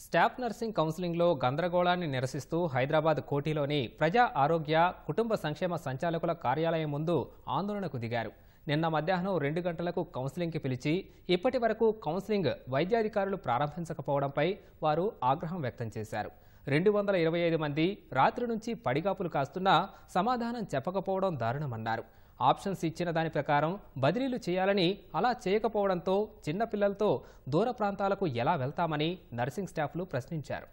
Staff nursing కౌన్సిలింగ్లో గందరగోళాన్ని నిరసిస్తూ హైదరాబాద్ కోఠీలోని ప్రజా ఆరోగ్య కుటుంబ సంక్షేమ సంచాలకుల కార్యాలయం ముందు ఆందోళనకు దిగారు. నిన్న మధ్యాహ్నం 2 గంటలకు కౌన్సిలింగ్కి పిలిచి ఇప్పటి వరకు కౌన్సిలింగ్ వైద్యాధికారులు ప్రారంభించకపోవడంపై వారు ఆగ్రహం వ్యక్తం చేశారు. 225 మంది రాత్రి నుంచి పడిగాపులు కాస్తున్నా సమాధానం చెప్పకపోవడం దారుణమన్నారు. ఆప్షన్స్ ఇచ్చిన దాని ప్రకారం బదిలీలు చేయాలని, అలా చేయకపోవడంతో చిన్నపిల్లలతో దూర ప్రాంతాలకు ఎలా వెళ్తామని నర్సింగ్ స్టాఫ్లు ప్రశ్నించారు.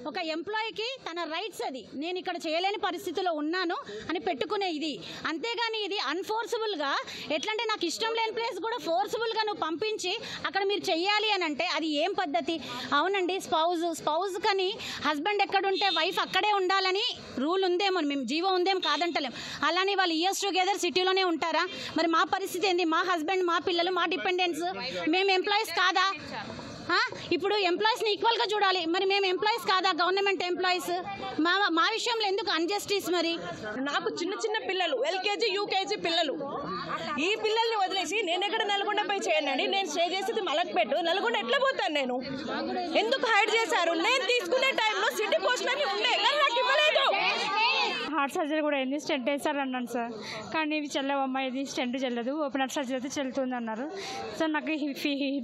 ఒక ఎంప్లాయీకి తన రైట్స్ అది నేను ఇక్కడ చేయలేని పరిస్థితిలో ఉన్నాను అని పెట్టుకునే ఇది, అంతేగాని ఇది అన్ఫోర్సబుల్గా ఎట్లంటే నాకు ఇష్టం లేని ప్లేస్ కూడా ఫోర్సబుల్గా నువ్వు పంపించి అక్కడ మీరు చెయ్యాలి అని అంటే అది ఏం పద్ధతి? అవునండి, స్పౌజ్ కానీ హస్బెండ్ ఎక్కడుంటే వైఫ్ అక్కడే ఉండాలని రూల్ ఉందేమో, మేము జీవో ఉందేమో కాదంటలేం. అలానే వాళ్ళు ఇయర్స్ టుగెదర్ సిటీలోనే ఉంటారా? మరి మా పరిస్థితి ఏంది? మా హస్బెండ్, మా పిల్లలు, మా డిపెండెంట్స్, మేము ఎంప్లాయీస్ కాదా? ఇప్పుడు ఎంప్లాయీస్ని ఈక్వల్గా చూడాలి. మరి మేము ఎంప్లాయీస్ కాదా? Government employees. మా విషయంలో ఎందుకు అన్జస్టిస్? మరి నాకు చిన్న పిల్లలు, ఎల్కేజీ యూకేజీ పిల్లలు, ఈ పిల్లల్ని వదిలేసి నేను ఎక్కడ నల్గొండపై చేయనండి. నేను స్టే చేసేది మలక్పేట. నల్గొండ ఎట్లా పోతాను నేను? ఎందుకు హైడ్ చేశారు? నేను తీసుకునే టైంలో సిటీ పోస్ట్ అని ఉండే, కానీ నాకు ఇవ్వలేదు. హార్ట్ సర్జరీ కూడా అయింది, స్టెంట్ వేస్తారు అన్నాను సార్. కానీ ఇవి చెల్లవమ్మ, ఇది స్టెంట్ చెల్లదు, ఓపెన్ హార్ట్ సర్జరీ అయితే చెల్లుతుంది అన్నారు. సో నాకు హిప్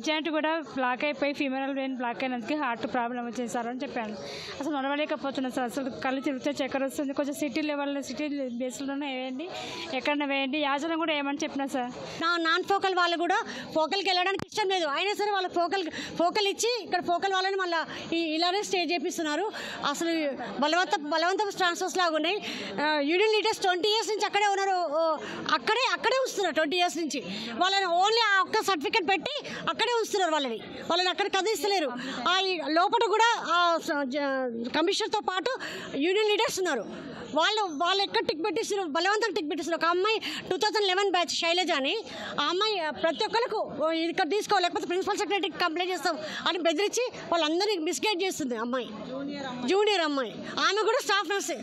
జాయింట్ కూడా బ్లాక్ అయిపోయి ఫీమరల్ వెయిన్ బ్లాక్ అయినందుకు హార్ట్ ప్రాబ్లం వచ్చేసారని చెప్పాను. అసలు నడవలేకపోతున్నాను సార్. అసలు కళ్ళు తిరిగితే చక్కెర వస్తుంది. కొంచెం సిటీ లెవెల్లో, సిటీ బేస్లోనే వేయండి, ఎక్కడన్నా వేయండి, యాజనం కూడా ఏమని చెప్పినా సార్. నాన్ ఫోకల్ వాళ్ళు కూడా ఫోకల్కి వెళ్ళడానికి ఇష్టం లేదు, అయినా సరే వాళ్ళకి ఫోకల్ ఇచ్చి ఇక్కడ ఫోకల్ వాళ్ళని మళ్ళీ ఇలానే స్టే చేపిస్తున్నారు. అసలు బలవంత ట్రాన్స్ఫర్స్ లాగా ఉన్నాయి. యూనియన్ లీడర్స్ 20 years నుంచి అక్కడే ఉన్నారు, అక్కడే ఉంచుతున్నారు. 20 years నుంచి వాళ్ళని ఓన్లీ ఆ ఒక్క సర్టిఫికేట్ పెట్టి అక్కడే ఉంచుతున్నారు. వాళ్ళని అక్కడ కదిలిస్తలేరు. లోపల కూడా కమిషనర్తో పాటు యూనియన్ లీడర్స్ ఉన్నారు. వాళ్ళు ఎక్కడ టిక్ పెట్టిస్తున్నారు, బలవంతంగా టిక్ పెట్టిస్తున్నారు. ఒక అమ్మాయి 2011 బ్యాచ్ శైలజ అని, ఆ అమ్మాయి ప్రతి ఒక్కరికి ఇక్కడ తీసుకోవాలి, లేకపోతే ప్రిన్సిపల్ సెక్రటరీకి కంప్లైంట్ చేస్తాం అని బెదిరించి వాళ్ళందరినీ మిస్గైడ్ చేస్తుంది. అమ్మాయి జూనియర్ అమ్మాయి, ఆమె కూడా స్టాఫ్ నర్సే.